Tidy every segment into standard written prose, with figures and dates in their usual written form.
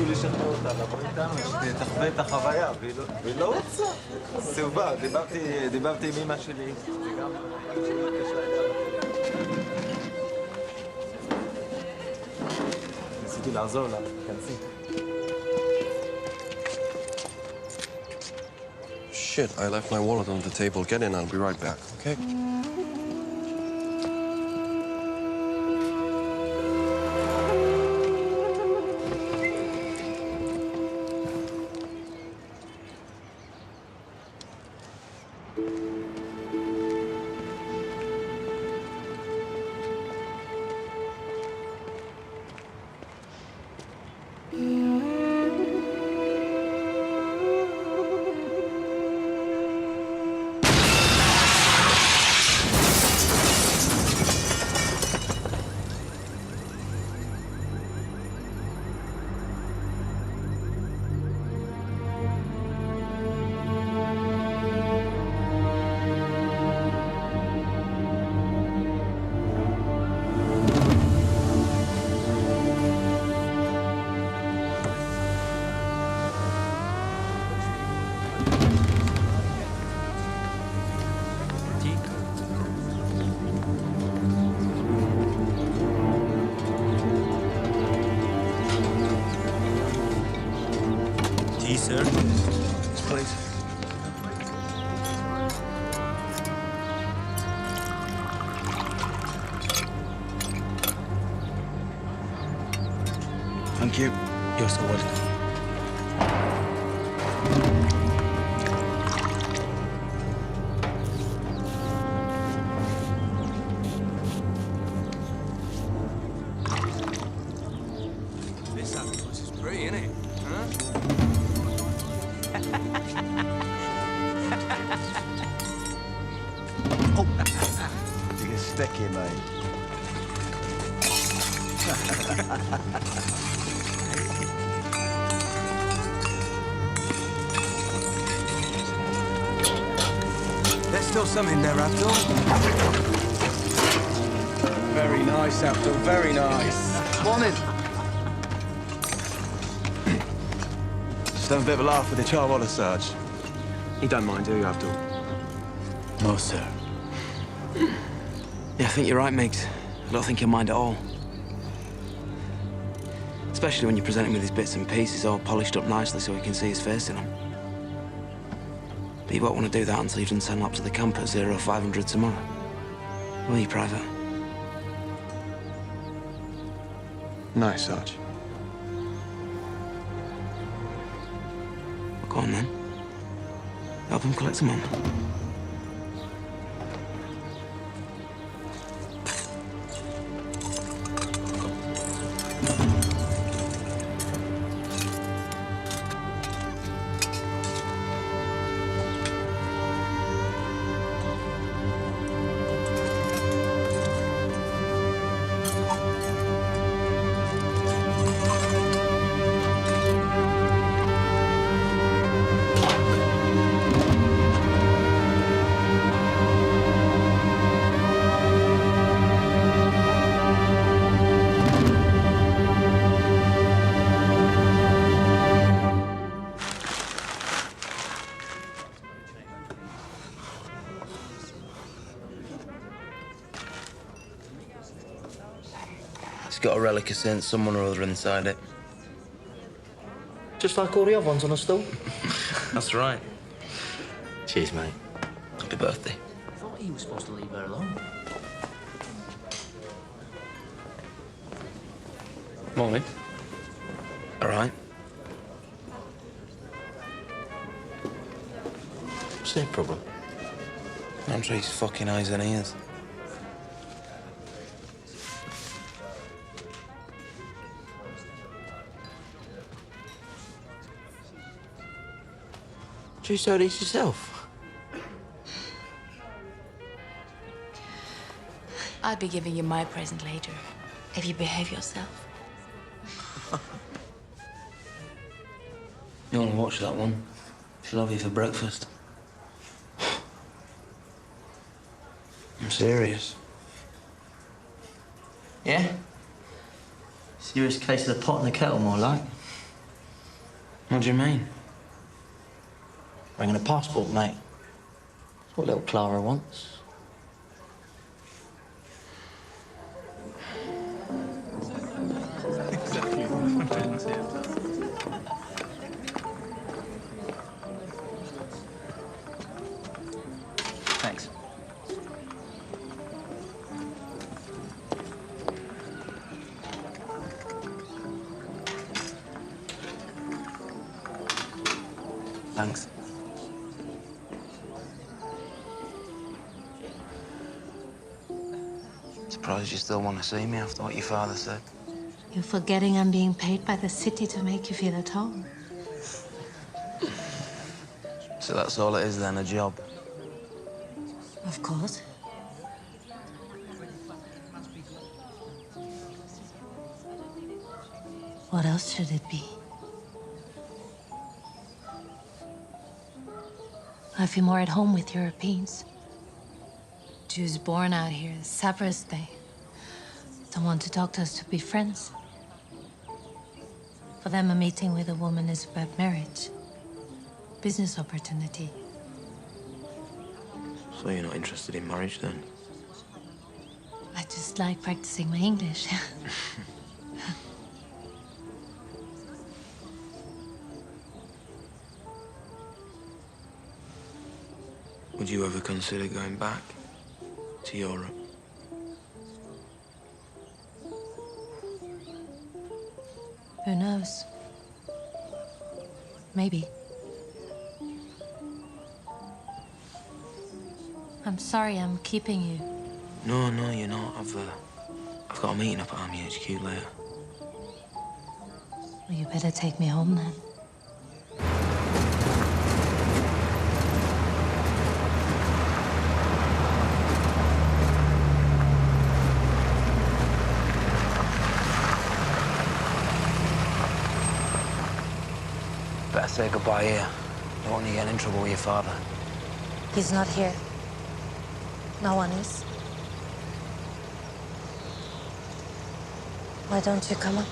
לשכנע אותה, לבוא איתנו, שתחווה את החוויה, והיא לא רוצה. סיובה, דיברתי עם אמא שלי, וגם אמא שלי התקשרה אליה בטלפון. ניסיתי לעזור לה, תכנסי. Shit, I left my wallet on the table. Get in, I'll be right back, okay? Sir. Please. Thank you. You're so welcome. This octopus is pretty, isn't it? Huh? Oh. You get sticky, mate. There's still some in there, Abdul. Very nice, Abdul. Very nice. Morning. Just having a bit of a laugh with the Charwalla, Sarge. You don't mind, do you, Abdul? No, sir. Yeah, I think you're right, Miggs. I don't think he'll mind at all. Especially when you present him with his bits and pieces all polished up nicely so he can see his face in them. But you won't want to do that until you've done 10 laps of the camp at 0500 tomorrow. Will you, Private? Nice, Sarge. Well, go on, then. Help him collect some on. It's got a relic of Saint someone or other inside it. Just like all the other ones on the stool. That's right. Cheers, mate. Happy birthday. I thought he was supposed to leave her alone. Morning. All right. What's their problem? I'm sure he's fucking eyes and ears. Do you sew these yourself? I'll be giving you my present later, if you behave yourself. You want to watch that one? She'll have you for breakfast. I'm serious. Yeah? Serious case of the pot and the kettle, more like. What do you mean? Bringing a passport, mate. That's what little Clara wants. Thanks. Thanks. Surprised you still want to see me after what your father said. You're forgetting I'm being paid by the city to make you feel at home. So that's all it is then, a job? Of course. What else should it be? I feel more at home with Europeans. Jews born out here, sappers, they don't want to talk to us to be friends. For them, a meeting with a woman is about marriage, business opportunity. So you're not interested in marriage then? I just like practicing my English. Would you ever consider going back to Europe? Who knows? Maybe. I'm sorry I'm keeping you. No, you're not. I've got a meeting up at Army HQ later. Well, you better take me home then. Better say goodbye here. Don't want you getting in trouble with your father. He's not here. No one is. Why don't you come up?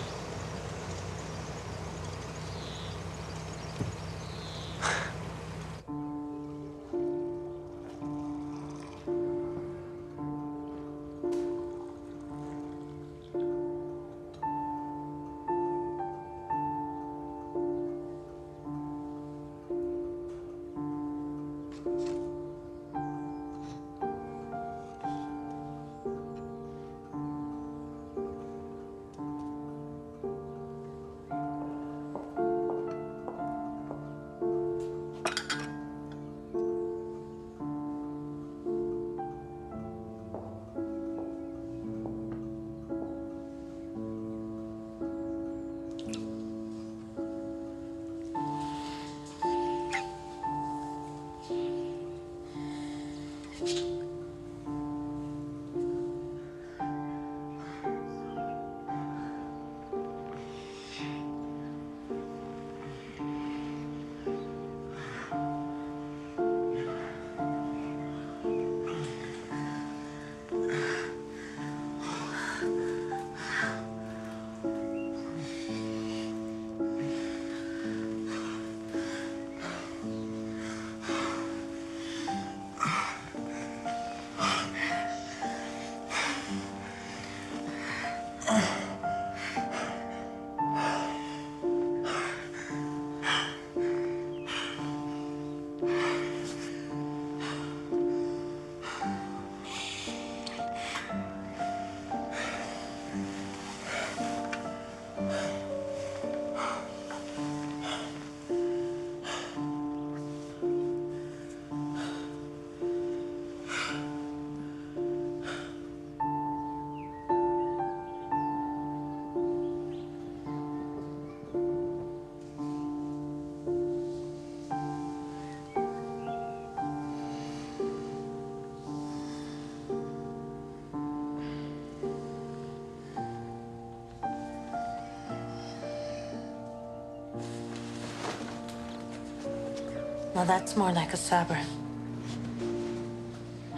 Now that's more like a sabr.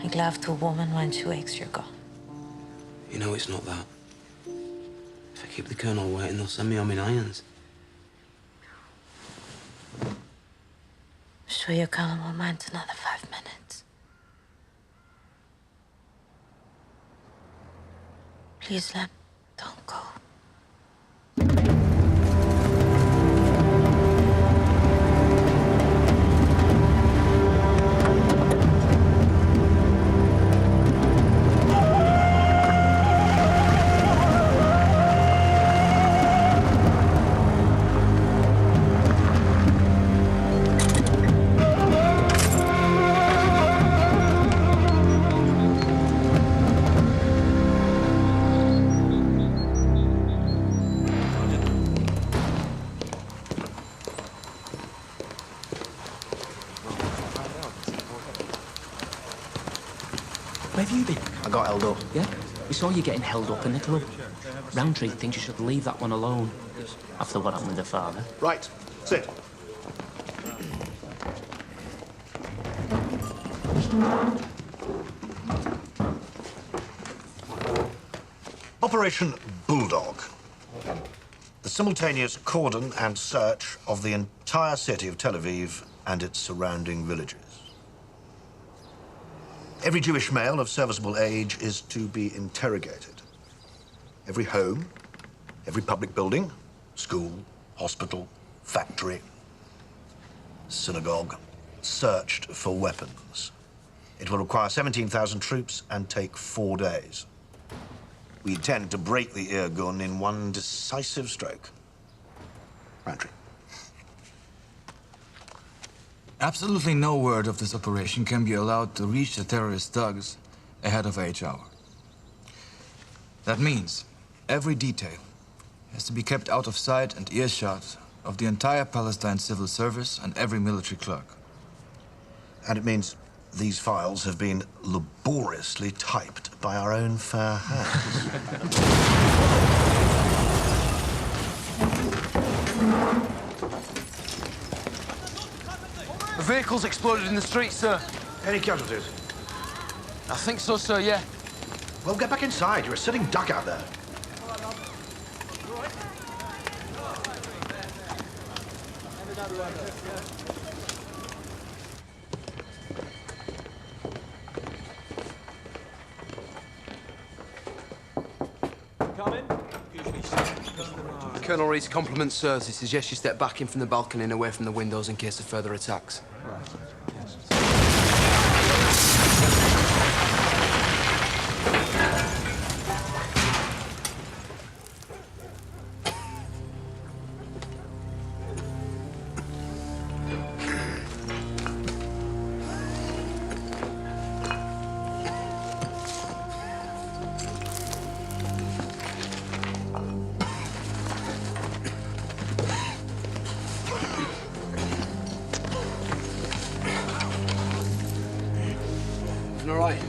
Make love to a woman when she wakes, you're gone. You know it's not that. If I keep the colonel waiting, they'll send me home in irons. sure your Colin will mind another 5 minutes? Please, Lem, don't go. Where have you been? I got held up. Yeah? We saw you getting held up in the club. Roundtree thinks you should leave that one alone. After what happened with the father. Right, sit. Operation Bulldog. The simultaneous cordon and search of the entire city of Tel Aviv and its surrounding villages. Every Jewish male of serviceable age is to be interrogated. Every home, every public building, school, hospital, factory, synagogue, searched for weapons. It will require 17,000 troops and take 4 days. We intend to break the Irgun in one decisive stroke. Roundtree. Absolutely no word of this operation can be allowed to reach the terrorist thugs ahead of H hour. That means every detail has to be kept out of sight and earshot of the entire Palestine civil service and every military clerk. And it means these files have been laboriously typed by our own fair hands. A vehicle's exploded in the street, sir. Any casualties? I think so, sir, yeah. Well, get back inside. You're a sitting duck out there. Colonel Reed's compliments, sir. He suggests you step back in from the balcony and away from the windows in case of further attacks. All right.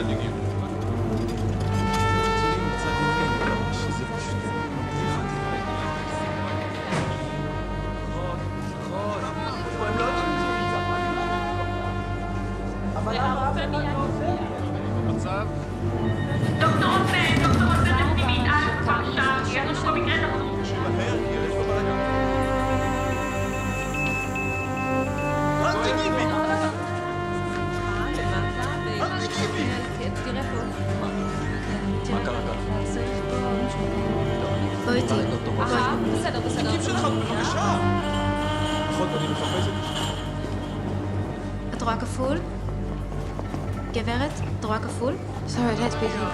בוא איתי. בסדר, בסדר. את רואה כפול? גברת, את רואה כפול? Sorry, let's be legal.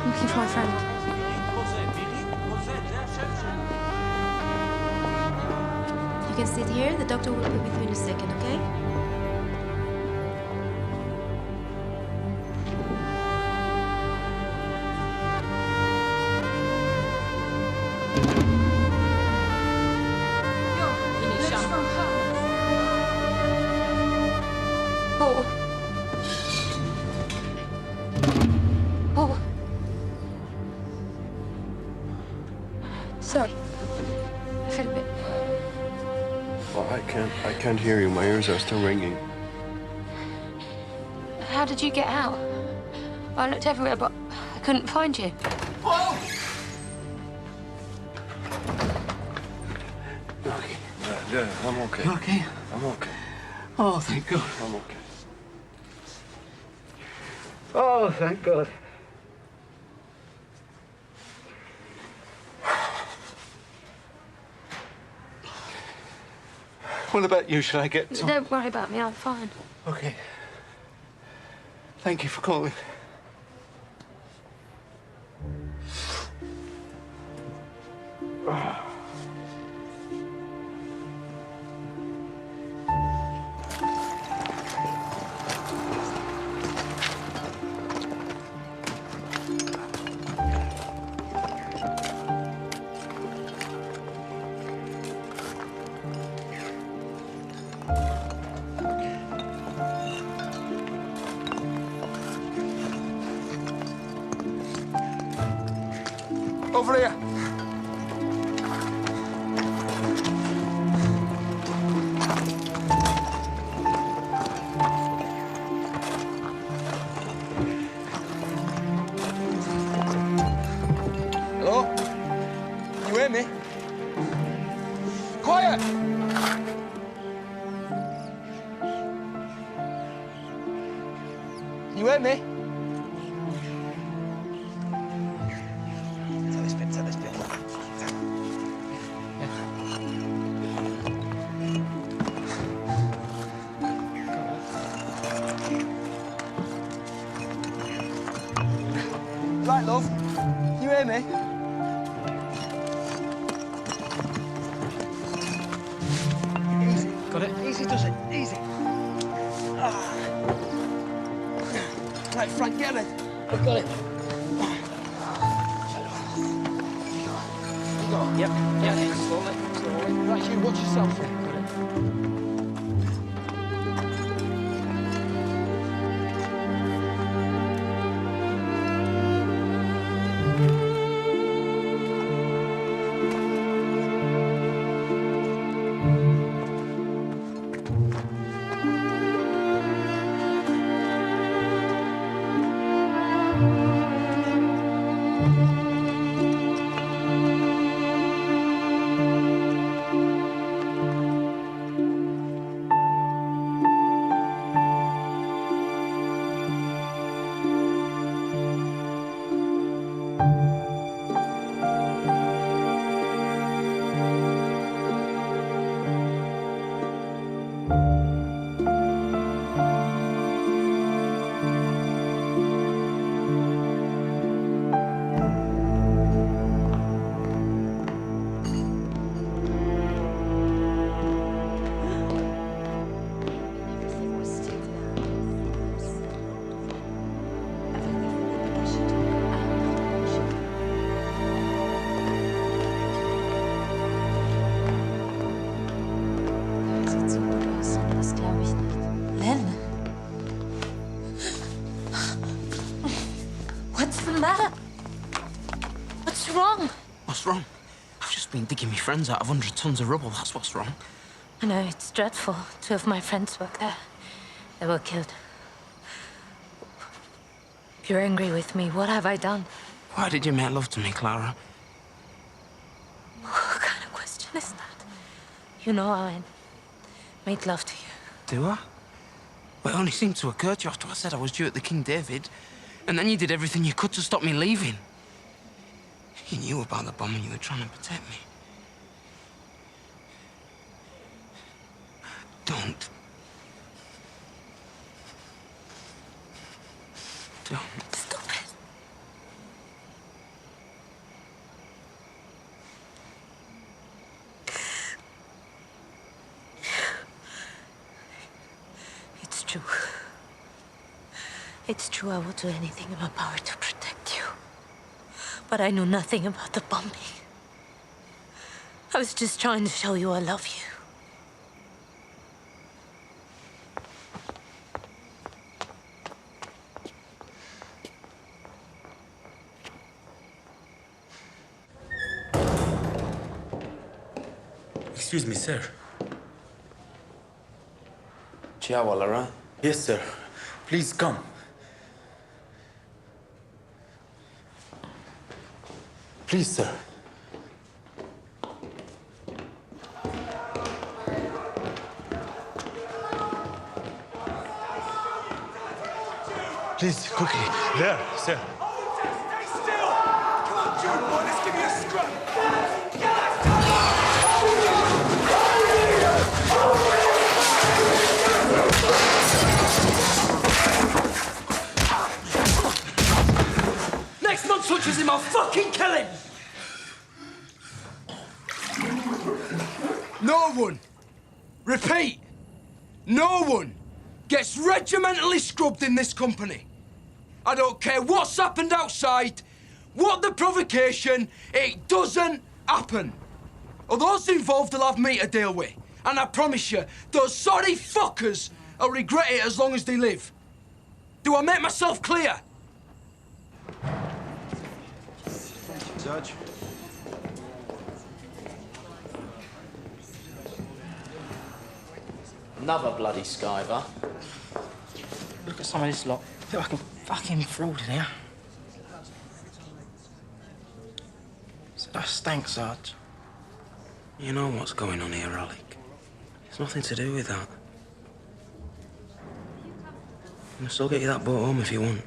I'm looking for my friend. You can sit here. The doctor will be with you in a second, okay? Paul. Paul. Sorry. I feel a bit. Well, I can't hear you. My ears are still ringing. How did you get out? I looked everywhere, but I couldn't find you. Yeah, I'm okay. You okay? I'm okay. Oh, thank God. I'm okay. Oh, thank God. What about you? Should I get some? Don't worry about me, I'm fine. Okay. Thank you for calling. Over here. Hello? You hear me? Quiet! You hear me? Right, love. You hear me? Easy. Got it? Easy does it. Easy. Right, Frank, get it. I've got it. You got it? Yep. Yeah. Slowly. Slowly. Right, you watch yourself, Frank. Got it. digging me friends out of 100 tons of rubble, that's what's wrong. I know, it's dreadful. 2 of my friends work there. They were killed. If you're angry with me, what have I done? Why did you make love to me, Clara? What kind of question is that? You know I made love to you. Do I? Well, it only seemed to occur to you after I said I was due at the King David, and then you did everything you could to stop me leaving. You knew about the bomb and you were trying to protect me. Don't. Don't. Stop it. It's true. It's true, I will do anything in my power to protect you. But I know nothing about the bombing. I was just trying to show you I love you. Excuse me, sir. Ciao, Lara. Yes, sir. Please come. Please, sir. Please, quickly. There, sir. Stay still! Come on, Jude, boy, let's give you a scrap! Next month touches him, I'll fucking kill him! No one, repeat, no one gets regimentally scrubbed in this company. I don't care what's happened outside, what the provocation, it doesn't happen. Or those involved will have me to deal with. And I promise you, those sorry fuckers will regret it as long as they live. Do I make myself clear? Judge? Another bloody skiver. Look at some of this lot. I feel like I'm fucking fraud in here. So that stank, Sarge. You know what's going on here, Alec. It's nothing to do with that. I'll still get you that boat home if you want.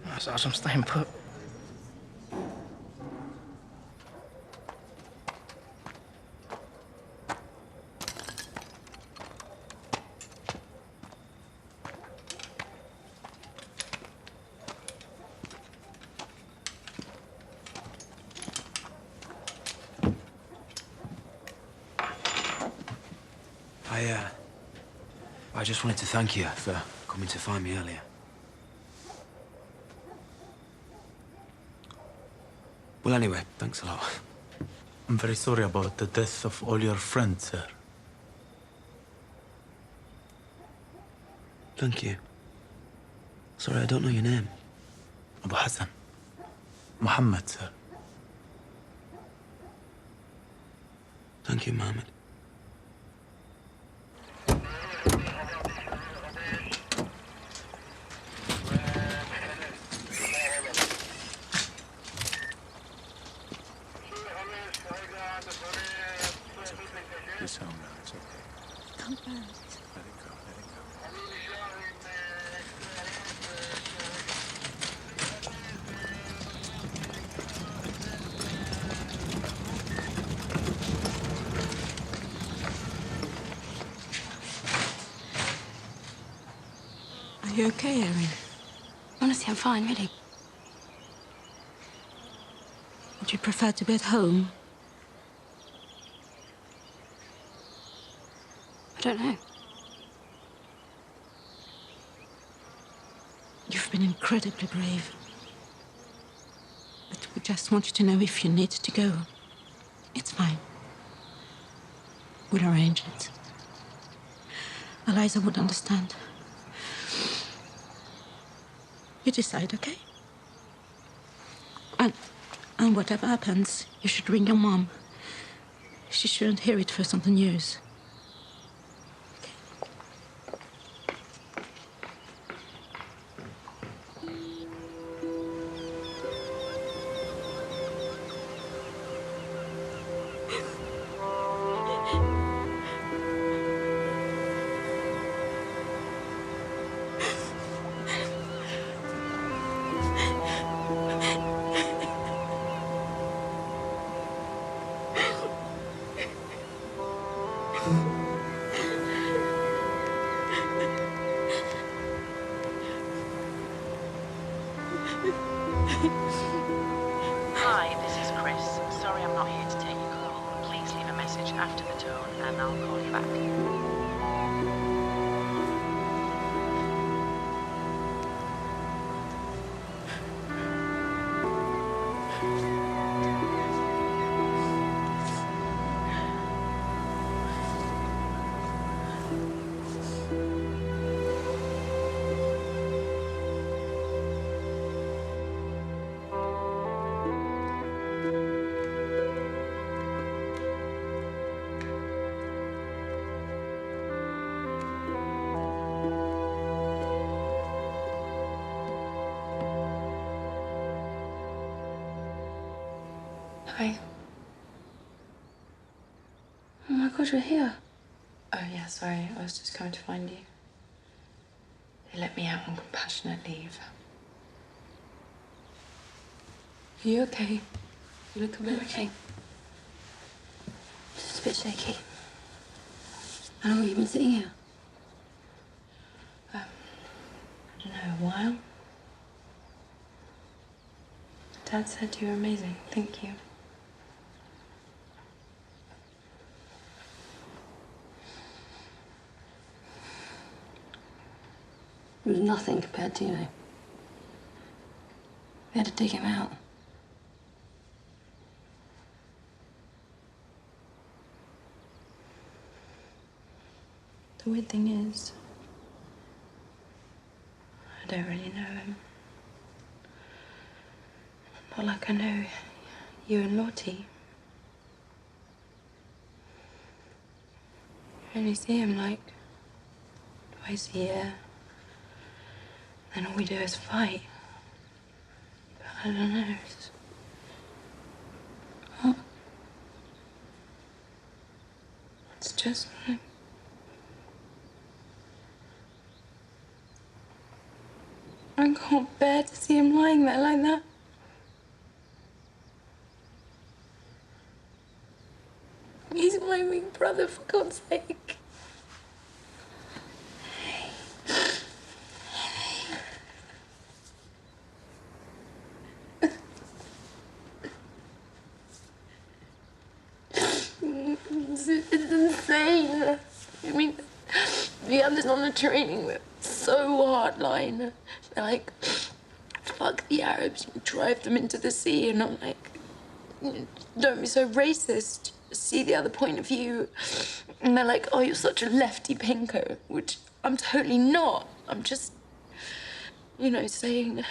No, Sarge, I'm staying put. I just wanted to thank you for coming to find me earlier. Well, anyway, thanks a lot. I'm very sorry about the death of all your friends, sir. Thank you. Sorry, I don't know your name. Abu Hassan. Muhammad, sir. Thank you, Mohammed. Please calm down, it's okay. Come back. Let it go, let it go. Are you okay, Erin? Honestly, I'm fine, really. Would you prefer to be at home? I don't know. You've been incredibly brave. But we just want you to know if you need to go, it's fine. We'll arrange it. Eliza would understand. You decide, okay? And And whatever happens, you should ring your mom. She shouldn't hear it first on the news. Hi, this is Chris. Sorry I'm not here to take your call. Please leave a message after the tone and I'll call you back. Hi. Oh my God, you're here. Oh, yeah, sorry. I was just coming to find you. They let me out on compassionate leave. Are you okay? You look a bit okay. Just a bit shaky. How long have you been sitting here? I don't know, a while. Dad said you were amazing. Thank you. It was nothing compared to, we had to dig him out. The weird thing is, I don't really know him. Not like I know you and Lottie. I only see him like twice a year. Then all we do is fight. But I don't know. It's just like... I can't bear to see him lying there like that. He's my big brother, for God's sake. It's insane. I mean, the others on the training were so hardline. They're like, fuck the Arabs, drive them into the sea. And I'm like, don't be so racist. See the other point of view. And they're like, oh, you're such a lefty pinko, which I'm totally not. I'm just, you know, saying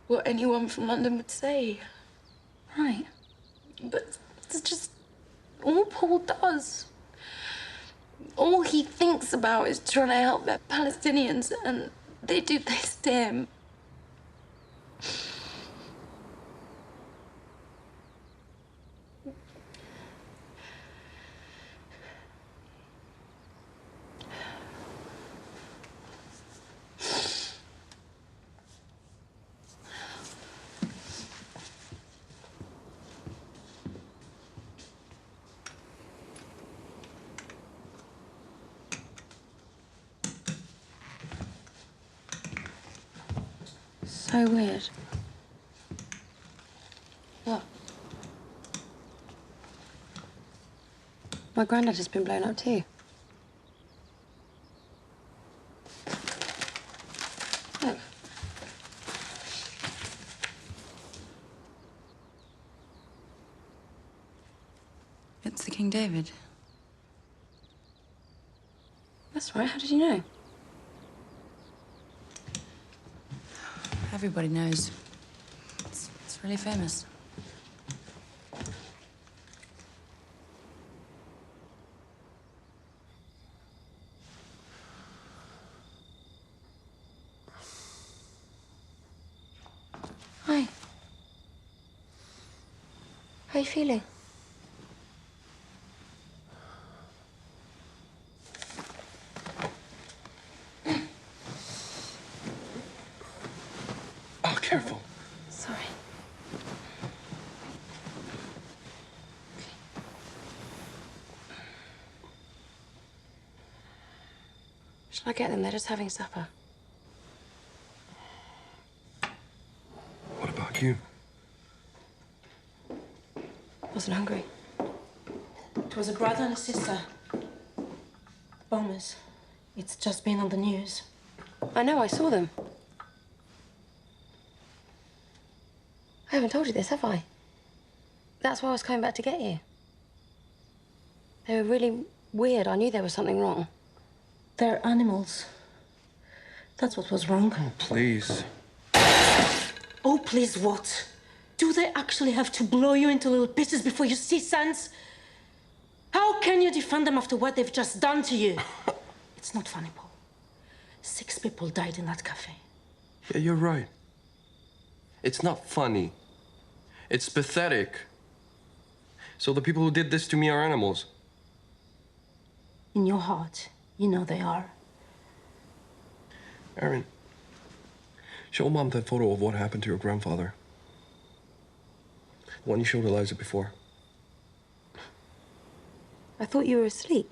what anyone from London would say. Right. But it's just all Paul does. All he thinks about is trying to help their Palestinians, and they do this to him. So weird. What? My granddad has been blown up too. Look. It's the King David. That's right. How did you know? Everybody knows. It's really famous. How are you feeling? Oh, careful. Sorry. Shall I get them? They're just having supper. What about you? Wasn't hungry. It was a brother and a sister. Bombers. It's just been on the news. I know, I saw them. I haven't told you this, have I? That's why I was coming back to get you. They were really weird. I knew there was something wrong. They're animals. That's what was wrong. Oh, please. Oh, please what? Do they actually have to blow you into little pieces before you see sense? How can you defend them after what they've just done to you? It's not funny, Paul. 6 people died in that cafe. Yeah, you're right. It's not funny. It's pathetic. So the people who did this to me are animals. In your heart, you know they are. Erin, show Mom that photo of what happened to your grandfather. The one you showed Eliza before. I thought you were asleep.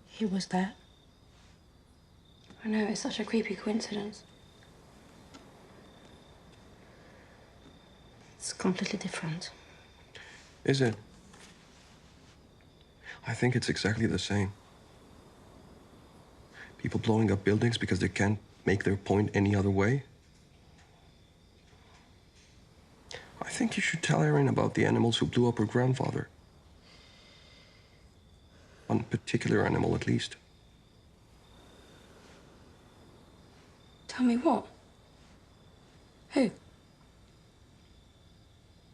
He was there. I know, it's such a creepy coincidence. It's completely different. Is it? I think it's exactly the same. People blowing up buildings because they can't make their point any other way. I think you should tell Erin about the animals who blew up her grandfather. One particular animal, at least. Tell me what? Who?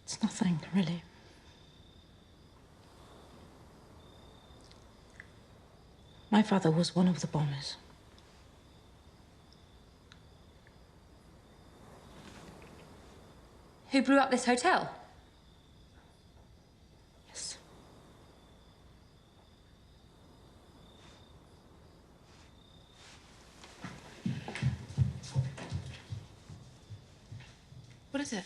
It's nothing, really. My father was one of the bombers. Who blew up this hotel? Yes. What is it?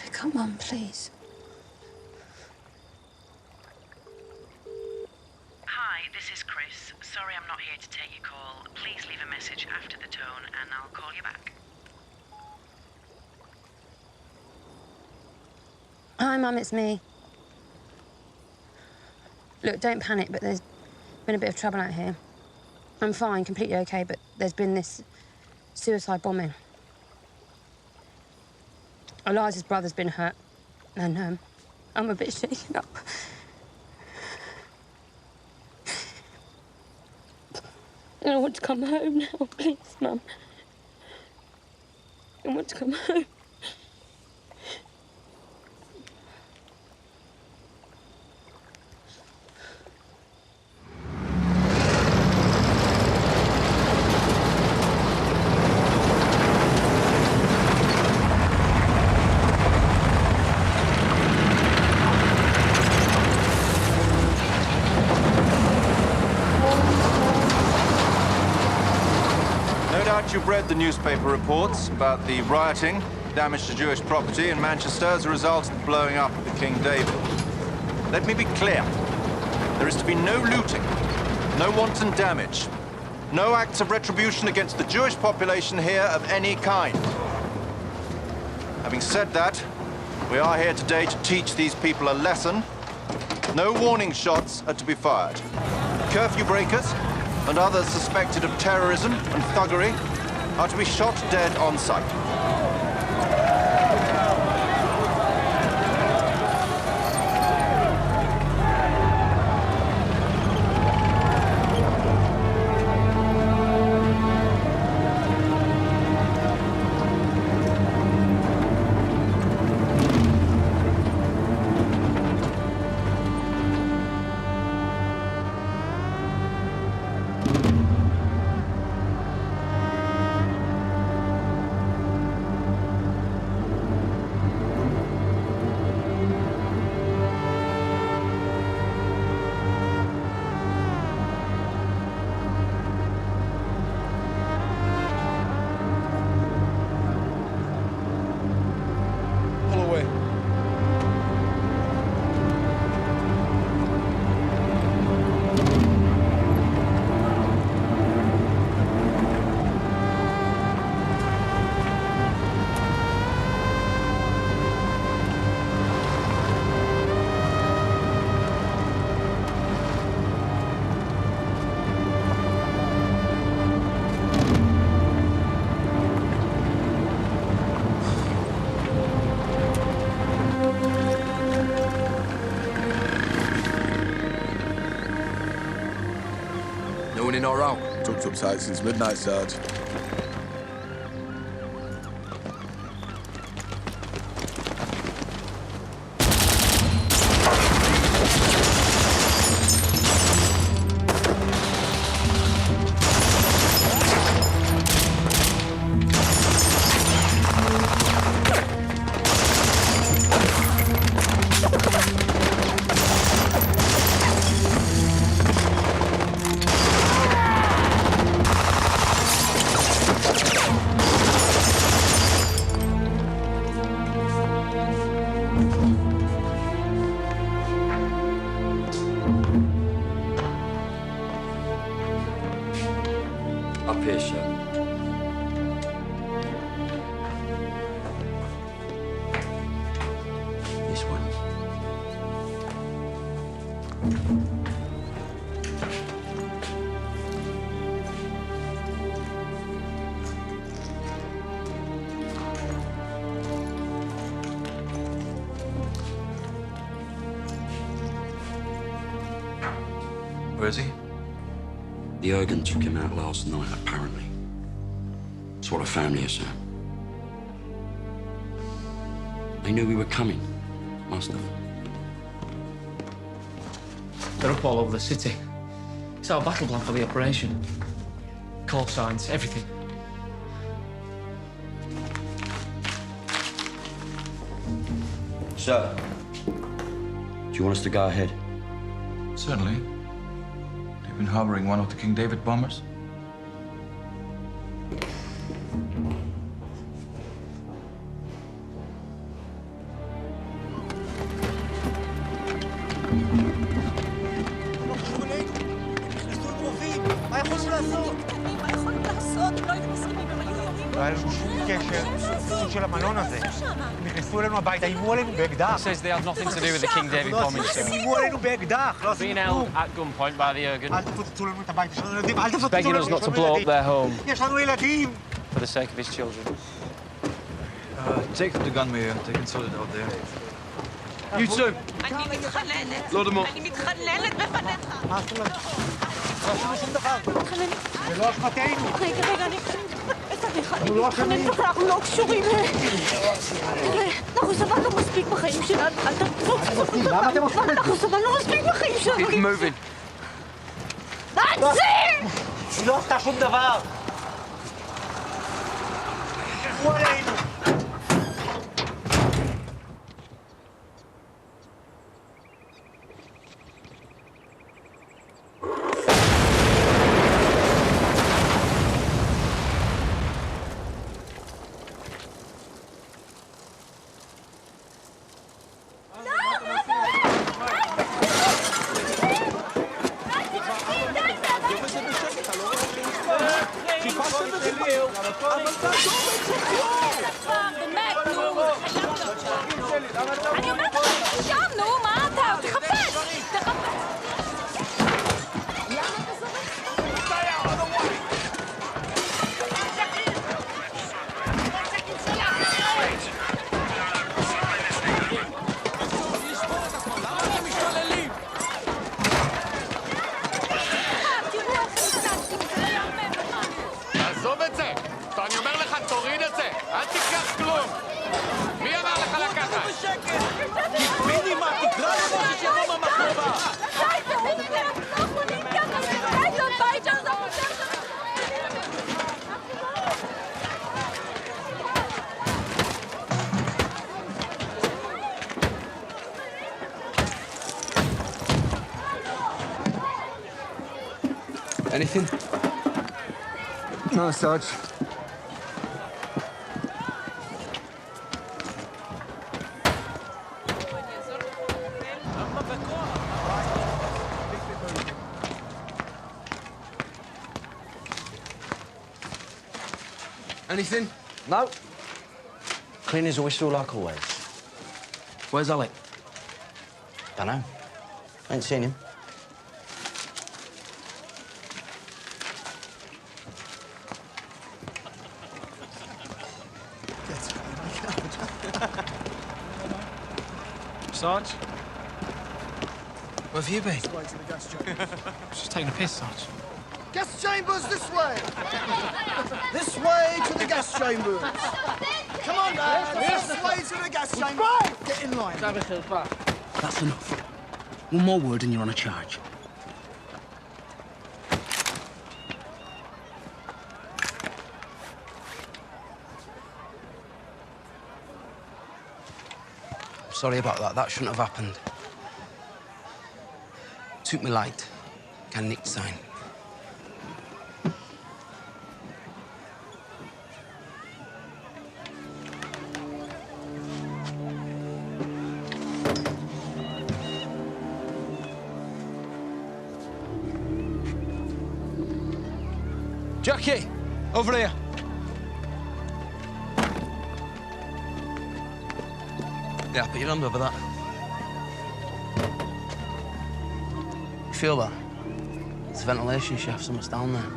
Pick up, Mum, please. Hi, this is Chris. Sorry I'm not here to take your call. Please leave a message after the tone and I'll call you back. Hi, Mum, it's me. Look, don't panic, but there's been a bit of trouble out here. I'm fine, completely okay, but there's been this suicide bombing. Eliza's brother's been hurt, and I'm a bit shaken up. And I want to come home now, please, Mum. I want to come home. You've read the newspaper reports about the rioting, damage to Jewish property in Manchester as a result of the blowing up of the King David. Let me be clear. There is to be no looting, no wanton damage, no acts of retribution against the Jewish population here of any kind. Having said that, we are here today to teach these people a lesson. No warning shots are to be fired. Curfew breakers and others suspected of terrorism and thuggery are to be shot dead on sight. or out? Tucked up tight since midnight, Sarge. Up here, sir. This one. Where is he? The Ergen took him out last night, apparently. That's what I found here, sir. They knew we were coming. Must have. They're up all over the city. It's our battle plan for the operation. Call signs, everything. Sir, do you want us to go ahead? Certainly. They've been harboring one of the King David bombers. לא היה לנו שום קשר לסוג של המלון הזה. נכנסו אלינו הביתה, אימו עלינו באקדח. Says they had nothing to do with the King David bombing, sir. אימו עלינו באקדח, לא עשינו כלום. Being held at gunpoint by the Ergen. אל תפוצצו לנו את הבית, יש לנו ילדים, אל תפוצצו Begging לנו, us not to blow up their home יש לנו ילדים. for the sake of his children. Take them to Gunmere. They can sort it out there. You too. אני מתחננת. Load them up. אני מתחננת בפניך. מה זאת אומרת? לא עשינו שום דבר. זה לא אשמתנו. רגע, אני מתחננת לך, אנחנו לא קשורים. תראה, אנחנו סבלנו מספיק בחיים שלנו. אל תפוצץ. למה אתם עושים את זה? אנחנו סבלנו מספיק בחיים שלנו. Keep moving. עציר! היא לא עשתה שום דבר. אימו עלינו. אני אומרת לך, שם, נו, מה אתה? תחפש! עזוב את זה! אני אומר לך, תוריד את זה! אל תיקח כלום! מי אמר לך לקחת? מינימה, תקרא לו משהו שיבוא מהמחלבה! די, תוריד את זה! אנחנו לא יכולים ככה, די, זה הבית שלנו! Anything? No, Sarge. Anything? No. Clean as a whistle like always. Where's Alec? Dunno. Ain't seen him. Sarge? Where have you been? Just taking a piss, Sarge. Gas chambers this way! This way to the gas chambers! Come on, lads! This way to the gas chambers! Get in line. That's enough. One more word and you're on a charge. Sorry about that. That shouldn't have happened. Took me light. Can Nick sign? Jackie, over here. Yeah, put your hand over that. You feel that? It's a ventilation shaft, something's down there.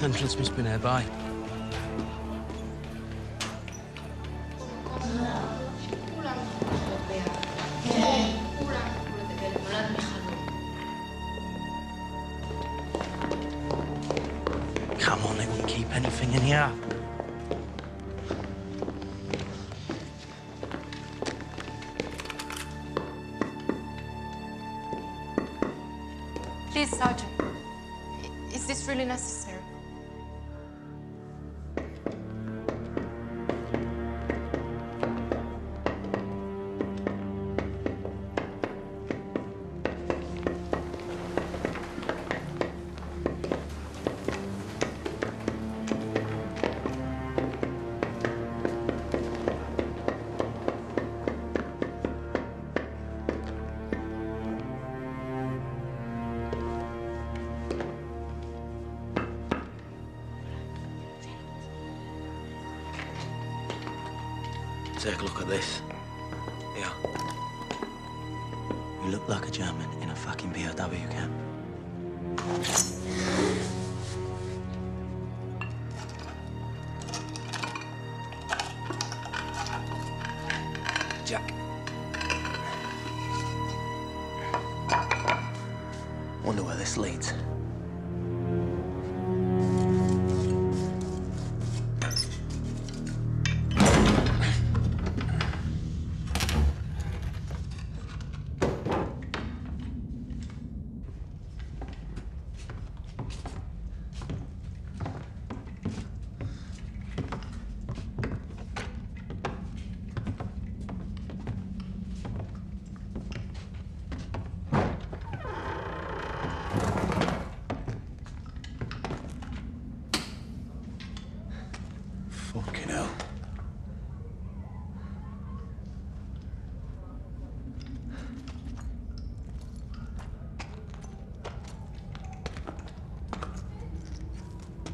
Entrance must be nearby. Come on, they wouldn't keep anything in here. Please, Sergeant. Is this really necessary? Take a look at this. Yeah. You look like a German in a fucking POW camp. Jack. Wonder where this leads. Fucking hell.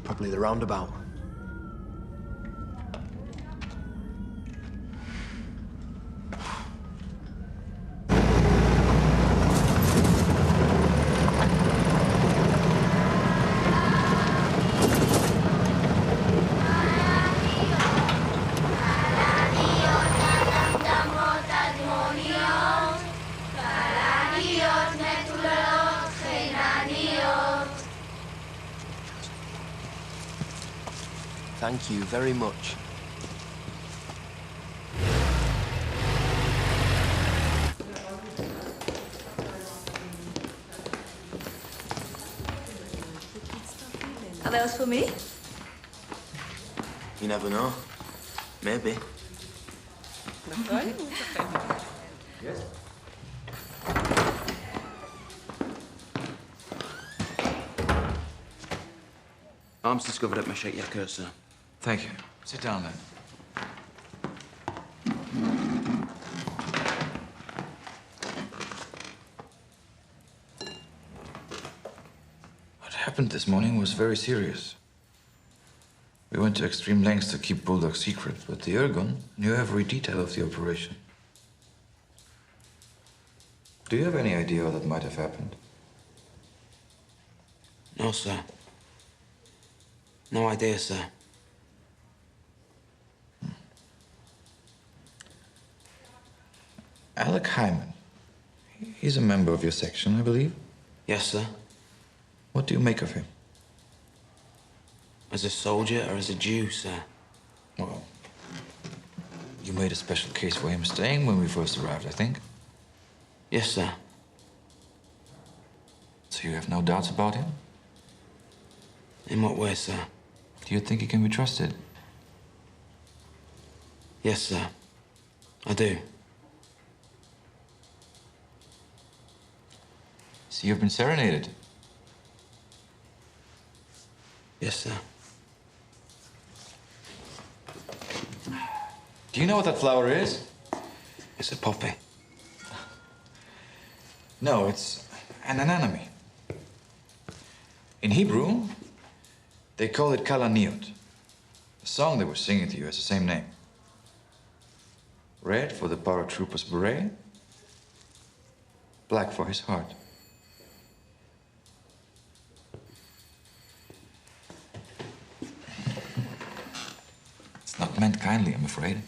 Probably the roundabout. Thank you very much. Are those for me? You never know. Maybe. Yes. Arms discovered at Meshek Yakir, sir. Thank you. Sit down then. What happened this morning was very serious. We went to extreme lengths to keep Bulldog secret, but the Irgun knew every detail of the operation. Do you have any idea what that might have happened? No, sir. No idea, sir. Alec Hyman. He's a member of your section, I believe. Yes, sir. What do you make of him? As a soldier or as a Jew, sir? Well, you made a special case for him staying when we first arrived, I think. Yes, sir. So you have no doubts about him? In what way, sir? Do you think he can be trusted? Yes, sir. I do. So you've been serenaded? Yes, sir. Do you know what that flower is? It's a poppy. No, it's an anemone. In Hebrew, they call it kalaniot. The song they were singing to you has the same name. Red for the paratrooper's beret, black for his heart. It's not meant kindly, I'm afraid.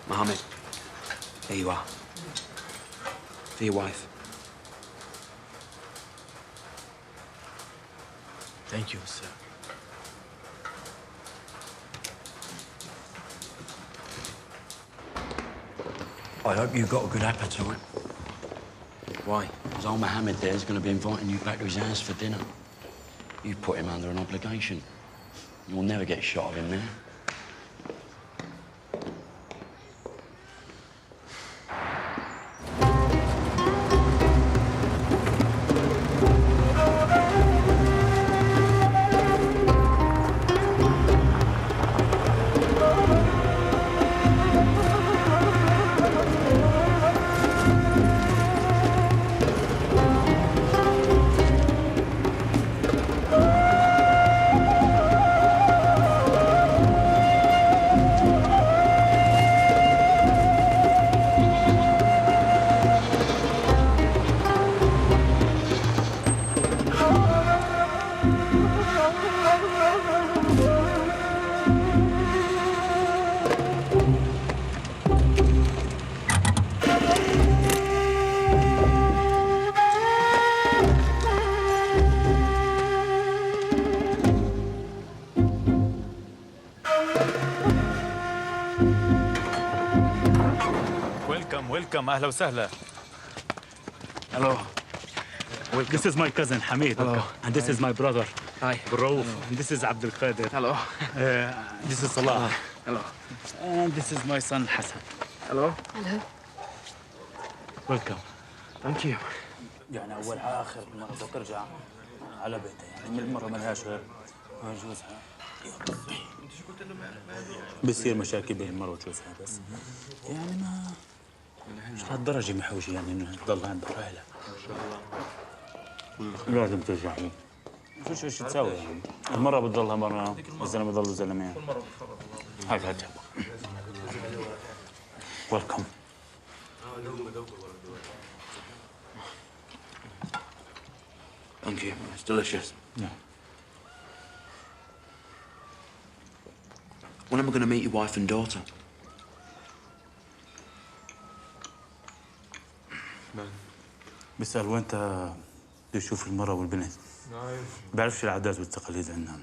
Mohammed, here you are. For your wife. Thank you, sir. I hope you've got a good appetite. Why? Because old Mohammed there's going to be inviting you back to his house for dinner. You put him under an obligation. You'll never get shot of him there. Welcome, أهلا وسهلا. Hello. This is my cousin Hamid. Hello. And this is my brother. Hi. Raouf. And this is Abdul Qadir. Hello. This is Salah. Hello. And this is my son Hassan. Hello. Hello. Welcome. Thank you. يعني أول آخر مرة ترجع على بيتها يعني من المرة ما لهاش غير جوزها بيصير مشاكل بين المرة وجوزها بس يعني ما مش لهالدرجة محوجة يعني إنه تضل عندك عائلة. لازم ترجع هي. شو تساوي يعني؟ المرة بتضلها مرة والزلمة بضل زلمة يعني. هاي هات. Welcome. Thank you. It's delicious. Yeah. When am I going to meet your wife and daughter? بيسأل وين بده يشوف المرة والبنت؟ بعرفش العادات والتقاليد عندنا.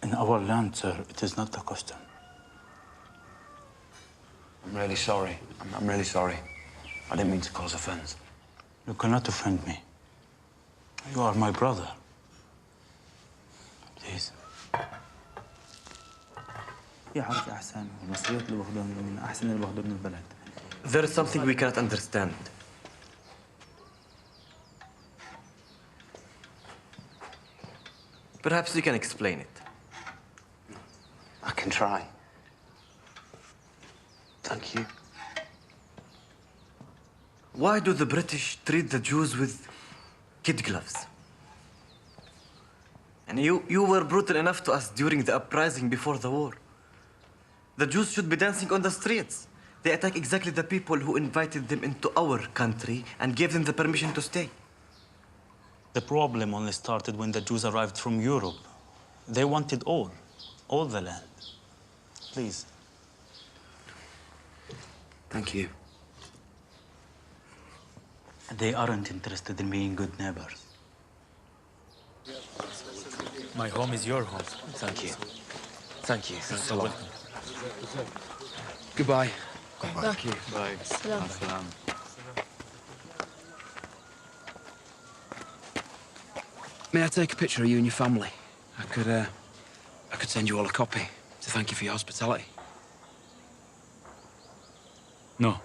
In our land, sir, it is not the custom. I'm really sorry. I'm really sorry. I didn't mean to cause offense. You cannot offend me. You are my brother. Please. يعرف أحسن المصريات اللي باخذوهم من أحسن اللي باخذوهم من البلد. There is something we cannot understand. Perhaps you can explain it. I can try. Thank you. Why do the British treat the Jews with kid gloves? And you were brutal enough to us during the uprising before the war. The Jews should be dancing on the streets, They attack exactly the people who invited them into our country and gave them the permission to stay. The problem only started when the Jews arrived from Europe. They wanted all the land. Please. Thank you. They aren't interested in being good neighbors. My home is your home. Thank you. Thank you. Thanks a You're lot. welcome. Goodbye. Thank you. Bye. Salam. Salam. May I take a picture of you and your family? I could send you all a copy to thank you for your hospitality. No.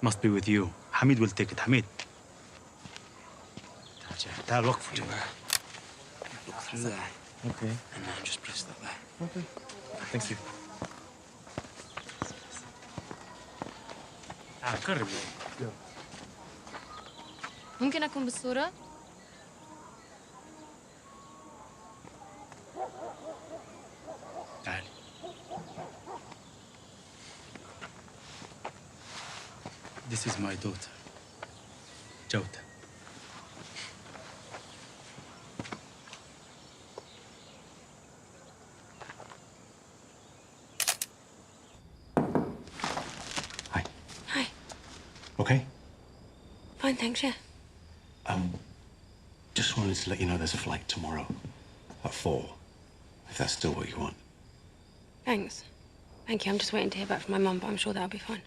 Must be with you. Hamid will take it. Hamid. تعال وقف. Look through there. Okay. And then just press that there. Okay. Thank you. قرب. ممكن أكون بالصورة؟ تعال. This is my daughter, Jawda. Hi. Okay? Fine, thanks, yeah. Just wanted to let you know there's a flight tomorrow at 4, if that's still what you want. Thanks. Thank you. I'm just waiting to hear back from my mum, but I'm sure that'll be fine.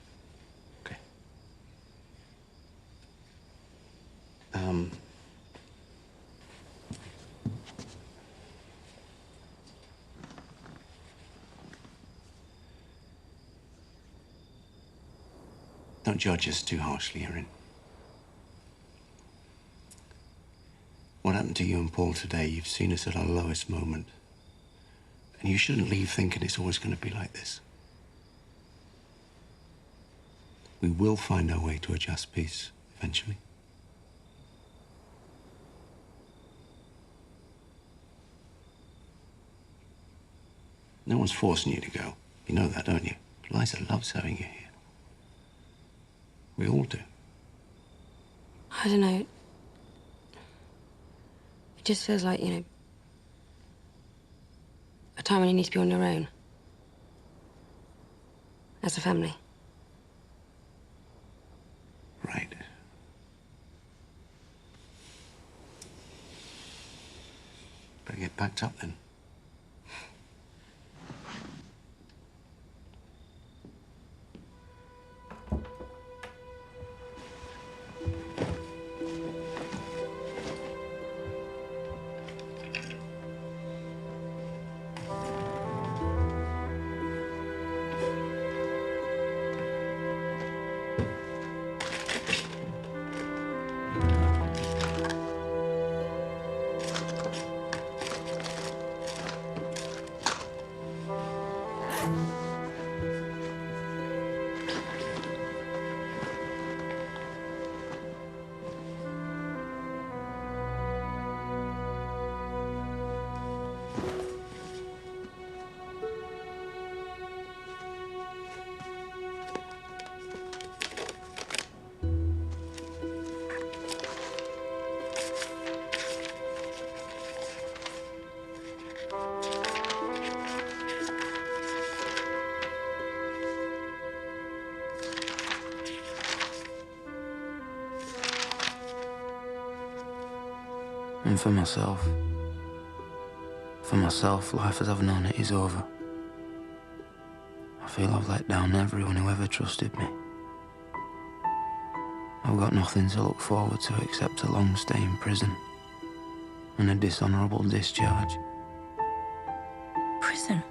Don't judge us too harshly, Erin. What happened to you and Paul today, you've seen us at our lowest moment. And you shouldn't leave thinking it's always going to be like this. We will find our way to a just peace, eventually. No one's forcing you to go. You know that, don't you? Liza loves having you here. We all do. I don't know. It just feels like, you know, a time when you need to be on your own. As a family. Right. Better get packed up then. And for myself, life as I've known it is over. I feel I've let down everyone who ever trusted me. I've got nothing to look forward to except a long stay in prison and a dishonorable discharge. Prison?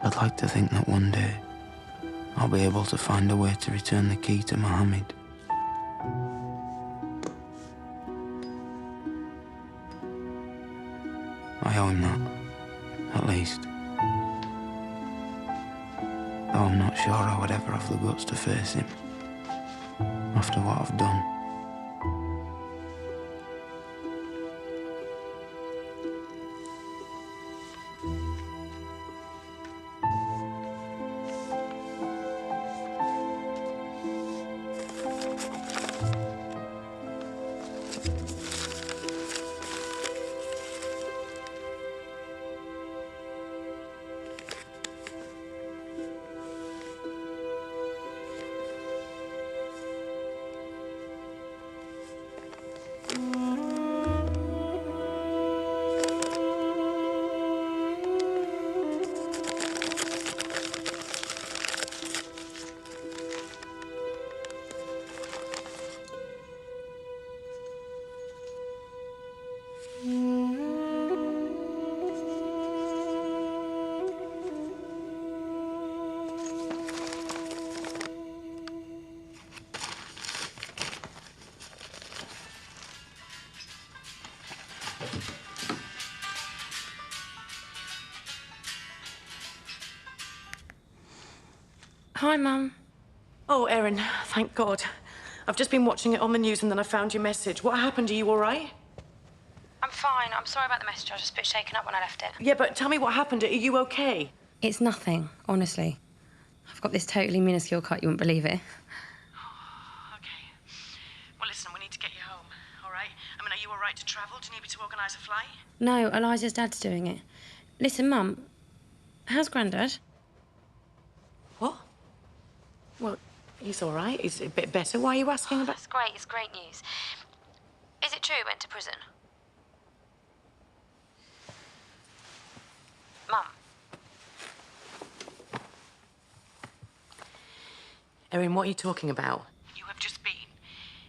I'd like to think that one day I'll be able to find a way to return the key to Mohammed. I owe him that, at least. Though I'm not sure I would ever have the guts to face him after what I've done. Hi, Mum. Oh, Erin, thank God. I've just been watching it on the news and then I found your message. What happened? Are you all right? I'm fine. I'm sorry about the message. I was just a bit shaken up when I left it. Yeah, but tell me what happened. Are you okay? It's nothing, honestly. I've got this totally minuscule cut, you wouldn't believe it. Well, listen, we need to get you home, all right? I mean, are you all right to travel? Do you need me to organise a flight? No, Eliza's dad's doing it. Listen, Mum, how's Grandad? What? Well, he's all right. He's a bit better. Why are you asking about... That's great. It's great news. Is it true he went to prison? Mum. Erin, what are you talking about? You have just been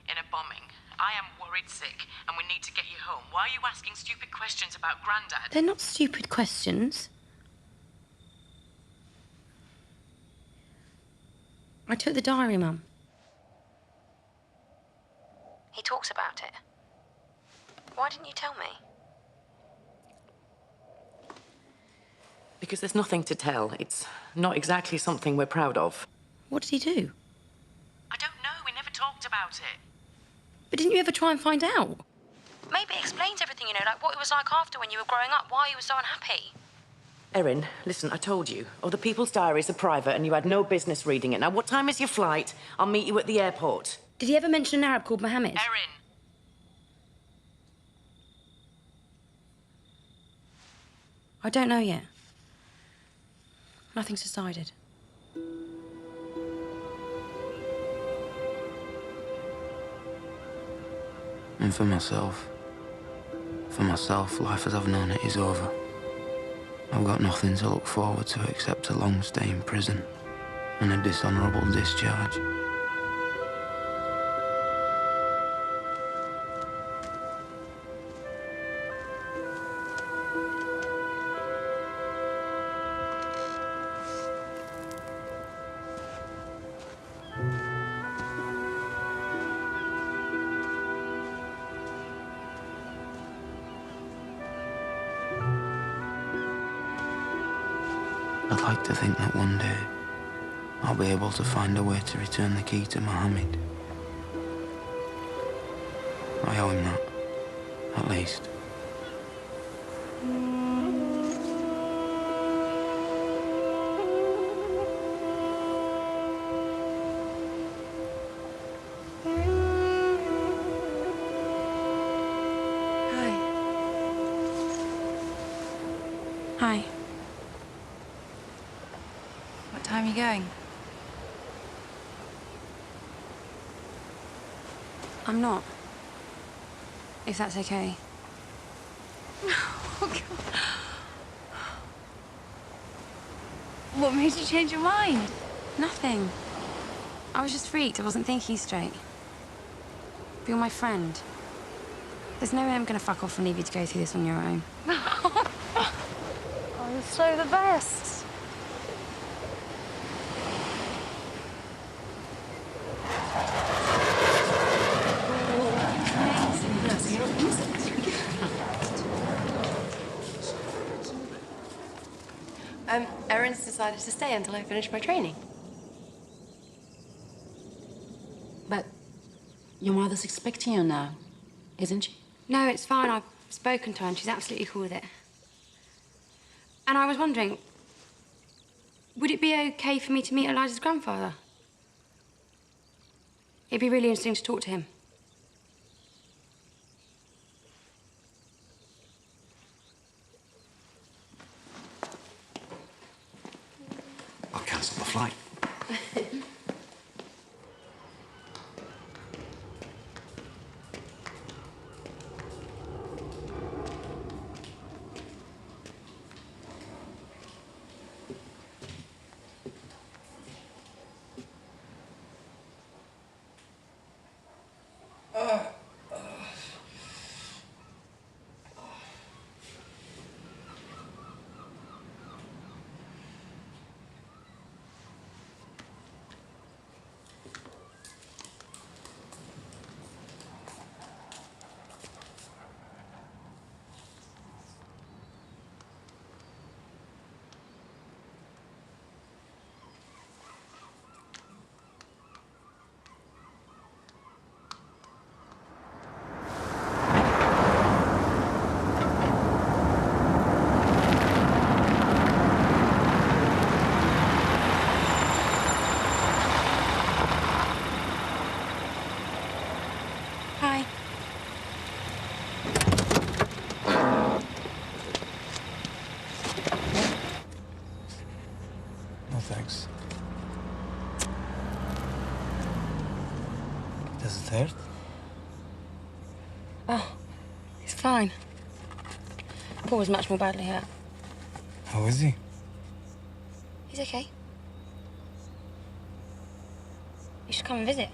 in a bombing. I am worried sick, and we need to get you home. Why are you asking stupid questions about Grandad? They're not stupid questions. I took the diary, Mum. He talks about it. Why didn't you tell me? Because there's nothing to tell. It's not exactly something we're proud of. What did he do? I don't know. We never talked about it. But didn't you ever try and find out? Maybe it explains everything, you know, like what it was like after when you were growing up, why you were so unhappy. Erin, listen, I told you. Other people's diaries are private and you had no business reading it. Now, what time is your flight? I'll meet you at the airport. Did he ever mention an Arab called Mohammed? Erin! I don't know yet. Nothing's decided. And for myself, life as I've known it is over. I've got nothing to look forward to except a long stay in prison and a dishonourable discharge. I'd like to think that one day I'll be able to find a way to return the key to Mohammed. I owe him that, at least. Hi. What time are you going? I'm not. If that's okay. Oh, God. What made you change your mind? Nothing. I was just freaked. I wasn't thinking straight. But you're my friend. There's no way I'm gonna fuck off and leave you to go through this on your own. Oh, you're so the best. Erin's decided to stay until I finish my training. But your mother's expecting you now, isn't she? No, it's fine. I've spoken to her and she's absolutely cool with it. And I was wondering, would it be okay for me to meet Eliza's grandfather? It'd be really interesting to talk to him. I'll cancel the flight. No thanks. Does it hurt? Oh, it's fine. Paul was much more badly hurt. How is he? He's okay. You should come and visit.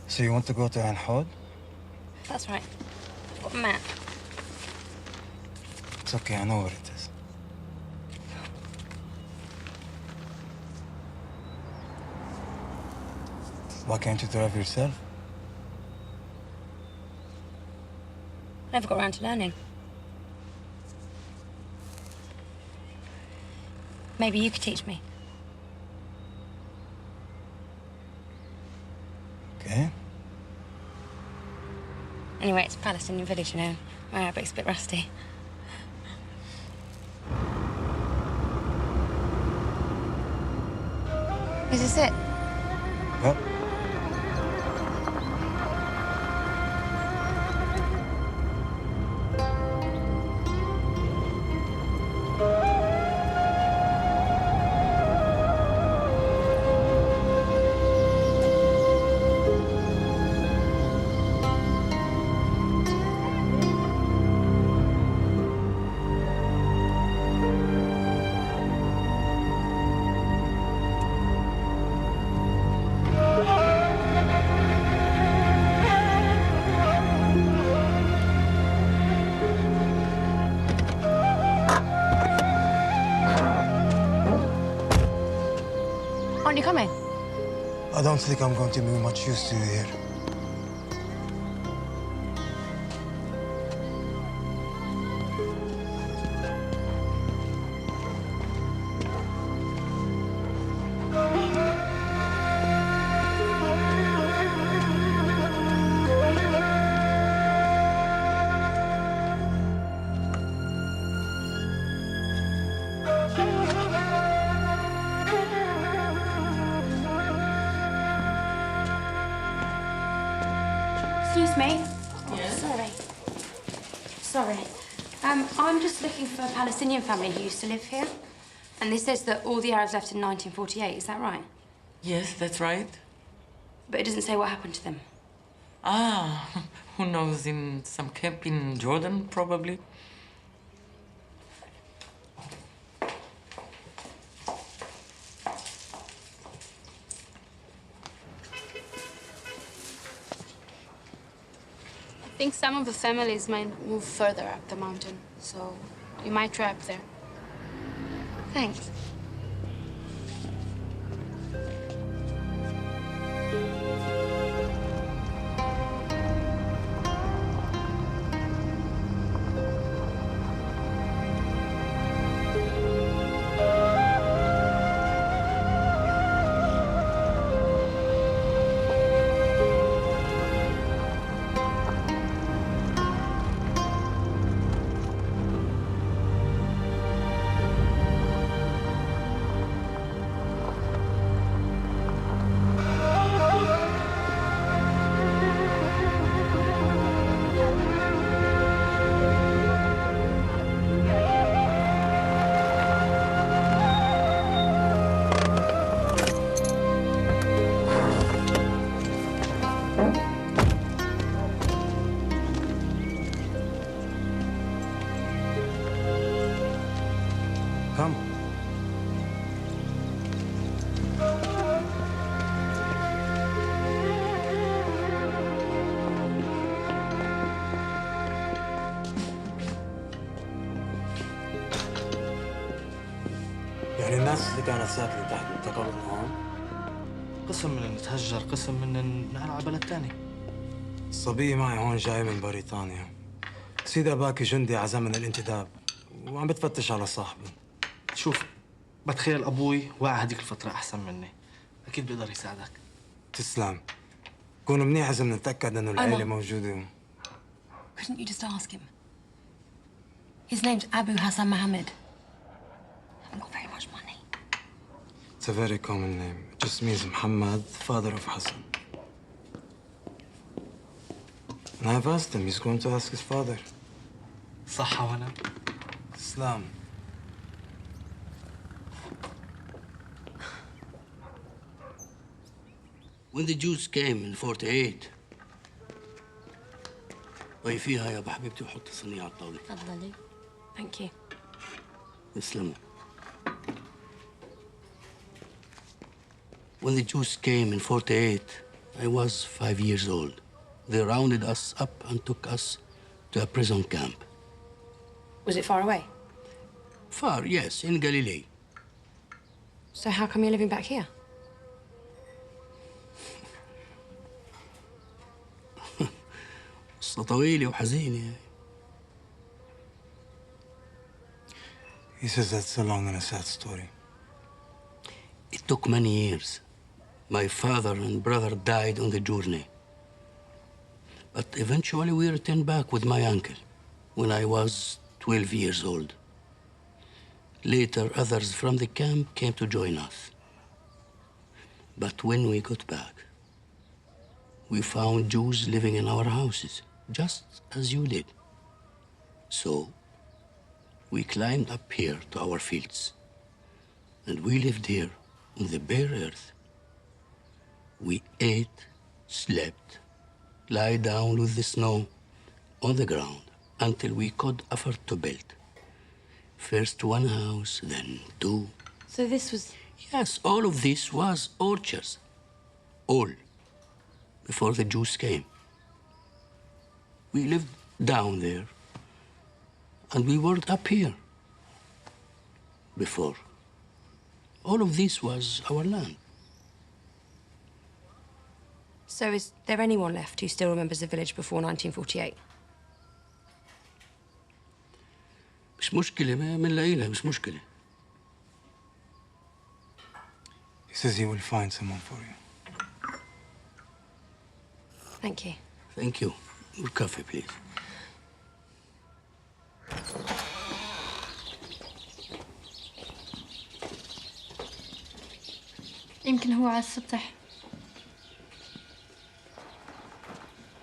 So you want to go to Ain Hod? That's right. I've got a map. It's okay, I know where it is. Why can't you drive yourself? I never got around to learning. Maybe you could teach me. Okay. Anyway, it's a Palestinian village, you know. My Arabic's a bit rusty. Is this it? Yep. Aren't you coming? I don't think I'm going to be much use to you here. Excuse me. Yes. Sorry. I'm just looking for a Palestinian family who used to live here. And this says that all the Arabs left in 1948. Is that right? Yes, that's right. But it doesn't say what happened to them. Ah, who knows, in some camp in Jordan, probably. I think some of the families might move further up the mountain, so you might try up there. Thanks. Come. يعني الناس اللي كانت ساكنة تحت انتقلوا من هون؟ قسم من نتهجر، قسم من ننقل على بلد تاني. الصبية معي هون جاي من بريطانيا. سيدي أباكي جندي عزمنا الانتداب وعم بتفتش على صاحبه. شوف، بتخيل أبوي واقع هديك الفترة أحسن مني. أكيد بيقدر يساعدك. تسلم. كون منيح إذا بنتأكد إنه العيلة موجودة. Couldn't you just ask him? His name's Abu Hassan Mohammed. I haven't got very much money. It's a very common name. It just means Muhammad, father of Hassan. And I've asked him. He's going to ask his father. صحة ولا؟ Islam. When the Jews came in 48 ضيفيها يا حبيبتي وحط الصينية على الطاولة. تفضلي. Thank you. تسلمي. When the Jews came in 48, I was 5 years old. They rounded us up and took us to a prison camp. Was it far away? Far, yes, in Galilee. So how come you're living back here? قصة طويلة وحزينة. He says that's a long and a sad story. It took many years. My father and brother died on the journey. But eventually we returned back with my uncle when I was 12 years old. Later, others from the camp came to join us. But when we got back, we found Jews living in our houses, just as you did. So we climbed up here to our fields, and we lived here on the bare earth. We ate, slept, lie down with the snow on the ground until we could afford to build. First one house, then two. So this was... Yes, all of this was orchards. All. Before the Jews came. We lived down there, and we worked up here. Before. All of this was our land. So is there anyone left who still remembers the village before 1948? مش مشكلة من ليلة مش مشكلة. He says he will find someone for you. Thank you. Thank you. Your coffee, please. يمكن هو على السطح.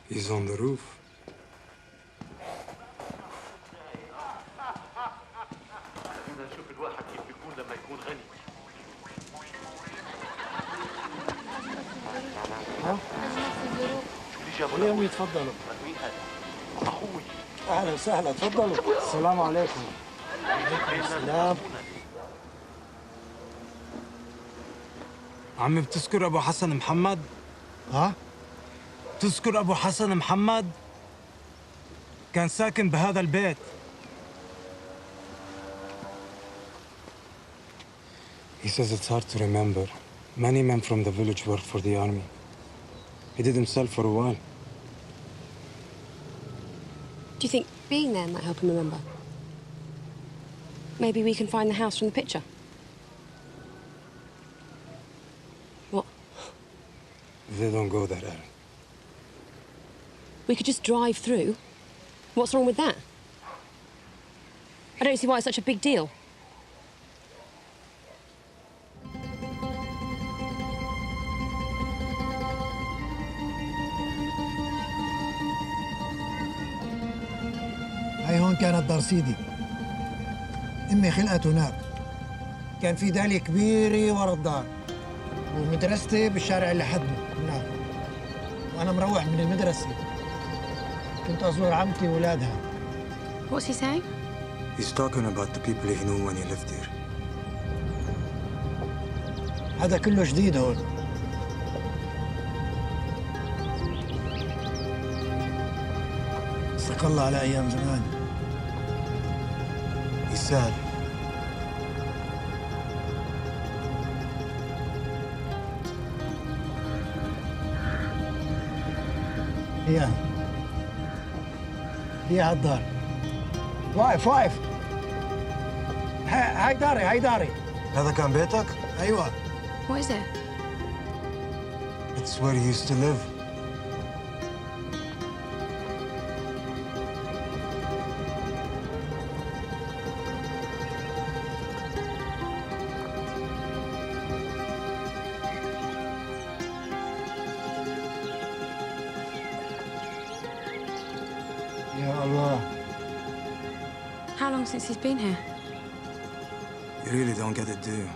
He's on the roof. شوف الواحد كيف بيكون لما يكون غني. اليوم يتفضلوا. اهلا وسهلا تفضلوا. السلام عليكم. وعليكم السلام. عمي بتذكر ابو حسن محمد؟ ها؟ تذكر ابو حسن محمد؟ كان ساكن بهذا البيت. He says it's hard to remember. Many men from the village worked for the army. He did himself for a while. Do you think being there might help him remember? Maybe we can find the house from the picture. What? They don't go that early. We could just drive through. What's wrong with that? I don't see why it's such a big deal. هاي هون كانت دار سيدي. امي خلقت هناك. كان في دالية كبيرة ورا الدار. ومدرستي بالشارع اللي حدنا هناك. وانا مروح من المدرسة كنت ازور عمتي واولادها. What's he saying? He's talking about the people he knew when he lived here. هذا كله جديد هون. استق الله على ايام زمان. يسال. هي هالدار. واقف. هاي داري. هذا كان بيتك؟ ايوه. What is it? It's where he used to live. يا الله. How long since he's been here? You really don't get it, do you?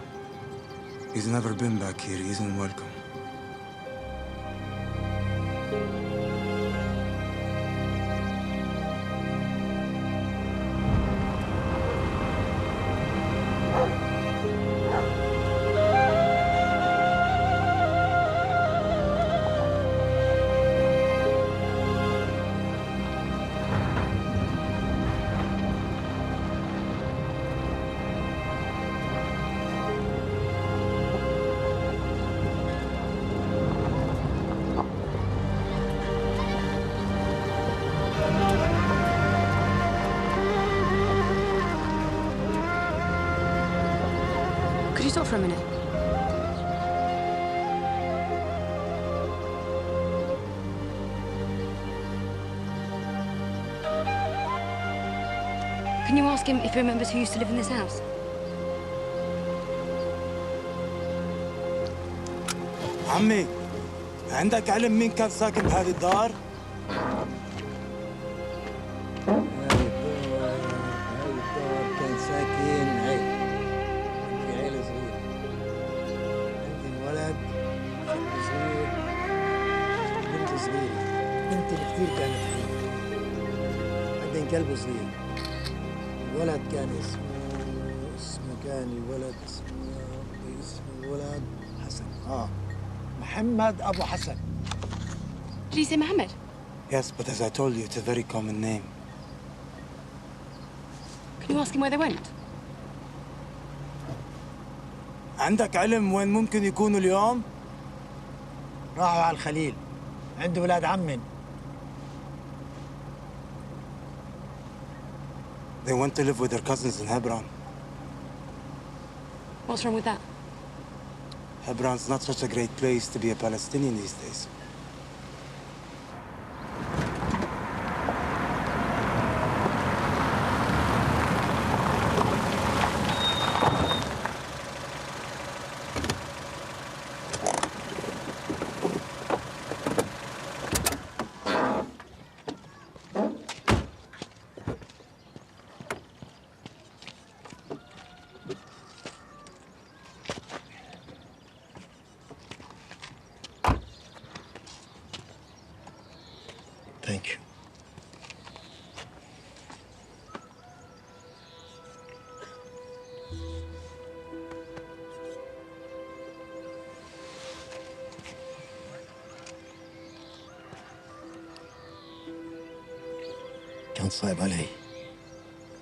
He's never been back here. He isn't welcome. Could you stop for a minute? Can you ask him if he remembers who used to live in this house? عمي عندك علم مين كان ساكن بهذه الدار؟ كان ساكن هاي عندي عيلة صغيرة عندي ولد شاب صغير بنت صغيرة بنتي اللي كثير كانت حلوة عندي كلب صغير الولد كان اسمه كان الولد اسم الولد حسن محمد أبو حسن. Did he say Mohammed? Yes, but as I told you, it's a very common name. Can you ask him where they went? عندك علم وين ممكن يكونوا اليوم؟ راحوا على الخليل عنده ولاد عم. They went to live with their cousins in Hebron. What's wrong with that? Hebron's not such a great place to be a Palestinian these days. Thank you. كان صعب علي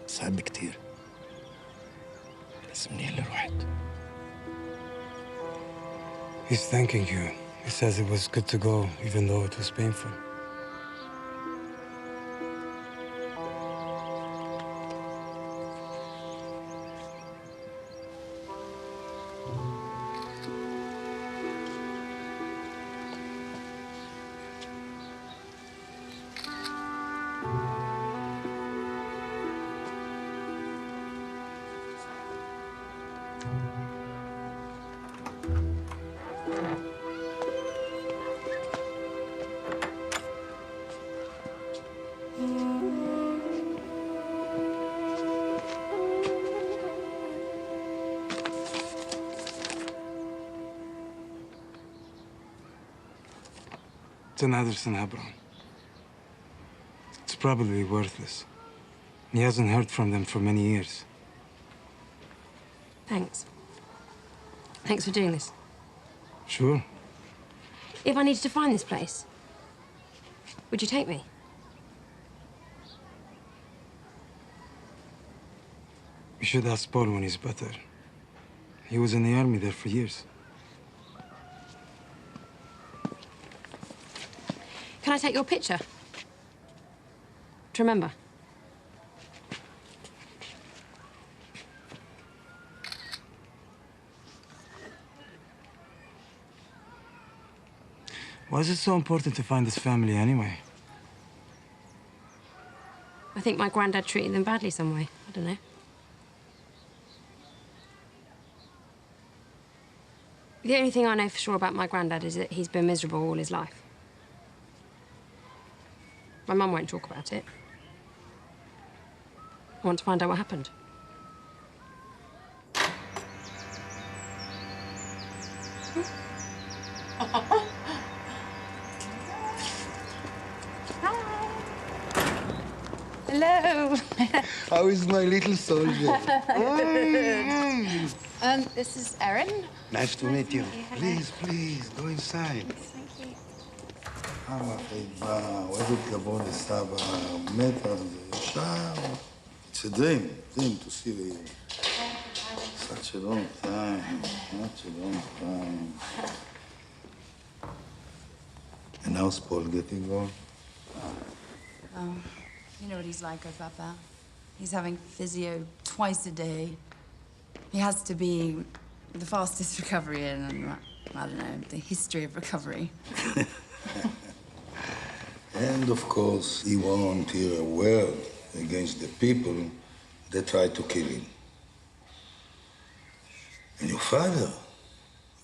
صعب كتير بس منيح اللي رحت. He's thanking you. He says it was good to go, even though it was painful. It's an address in Hebron. It's probably worthless. He hasn't heard from them for many years. Thanks. Thanks for doing this. Sure. If I needed to find this place, would you take me? You should ask Paul when he's better. He was in the army there for years. Can I take your picture? To remember? Why is it so important to find this family anyway? I think my granddad treated them badly some way. I don't know. The only thing I know for sure about my granddad is that he's been miserable all his life. My mum won't talk about it. I want to find out what happened. Hello. How is my little soldier? This is Erin. Nice to meet you. Please, please, go inside. Thank you. It's a dream to see you. Such a long time, such a long time. And how's Paul getting on? Oh, you know what he's like, oh, Papa. He's having physio twice a day. He has to be the fastest recovery in, I don't know, the history of recovery. And of course, he won't hear a word against the people that tried to kill him. And your father,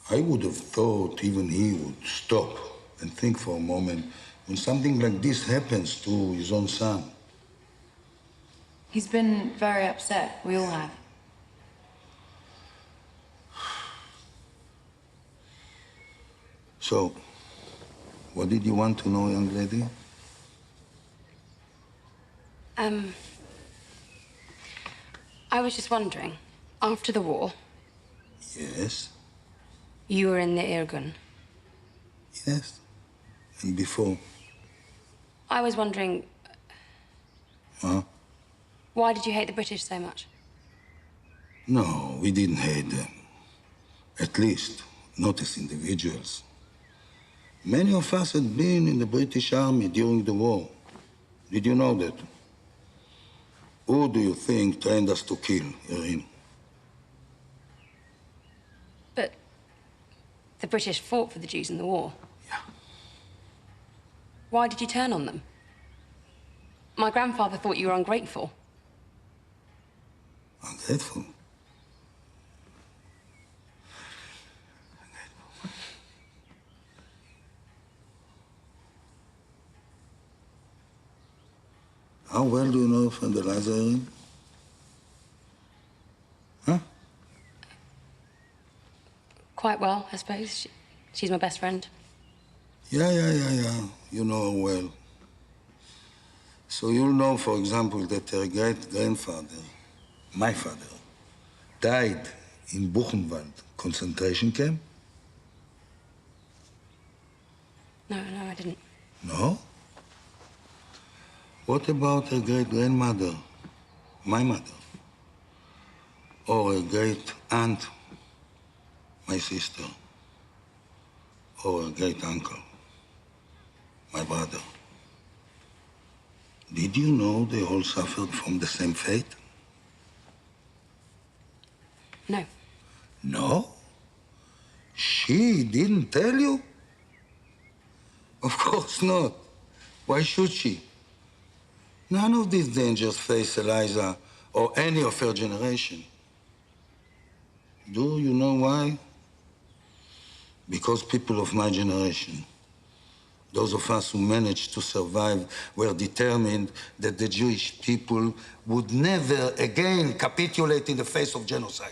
I would have thought even he would stop and think for a moment when something like this happens to his own son. He's been very upset. We all have. So, what did you want to know, young lady? I was just wondering, after the war, Yes, you were in the Irgun. yes. And before? I was wondering, Huh? why did you hate the British so much? No, we didn't hate them. At least, not as individuals. Many of us had been in the British Army during the war. Did you know that? Who do you think trained us to kill, Erin? But the British fought for the Jews in the war. Yeah. Why did you turn on them? My grandfather thought you were ungrateful. Ungrateful? How well do you know Friend Eliza, Erin? Huh? Quite well, I suppose. She's my best friend. Yeah. You know her well. So you'll know, for example, that her great-grandfather, my father, died in Buchenwald concentration camp? No, I didn't. No? What about her great-grandmother, my mother? Or her great-aunt, my sister? Or her great-uncle, my brother? Did you know they all suffered from the same fate? No. No? She didn't tell you? Of course not. Why should she? None of these dangers face Eliza or any of her generation. Do you know why? Because people of my generation, those of us who managed to survive, were determined that the Jewish people would never again capitulate in the face of genocide.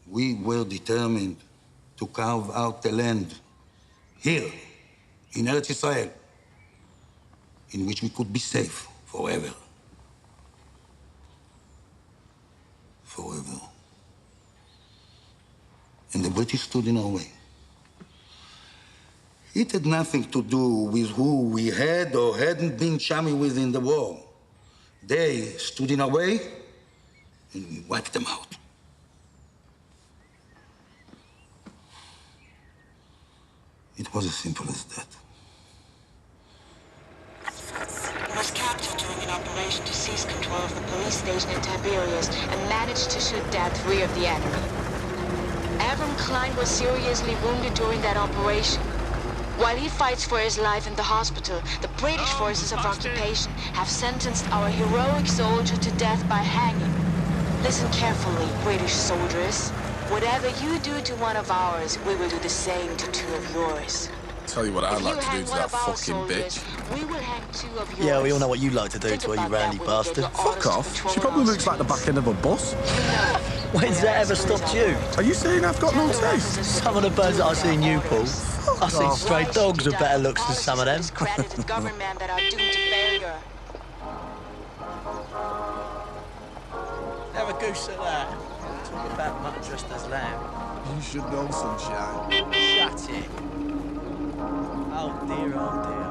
We were determined to carve out the land here, in Eretz Israel, in which we could be safe forever. Forever. And the British stood in our way. It had nothing to do with who we had or hadn't been chummy with in the war. They stood in our way and we wiped them out. It was as simple as that. He was captured during an operation to seize control of the police station in Tiberias and managed to shoot down 3 of the enemy. Avram Klein was seriously wounded during that operation. While he fights for his life in the hospital, the British forces of occupation have sentenced our heroic soldier to death by hanging. Listen carefully, British soldiers. Whatever you do to one of ours, we will do the same to 2 of yours. Tell you what I'd like to do to that fucking bitch. We will hang 2 of yours. Yeah, we all know what you like to do to her, you randy bastard. Fuck off. She probably looks like the back end of a bus. When's that ever stopped you? Are you saying I've got no taste? Some of the birds that I've seen you, Paul. I've seen stray dogs with better looks than some of them. Government that are doomed to failure. Have a goose at that. Talk about mutton dressed as lamb. You should know, sunshine. Shut it. Oh dear, oh dear.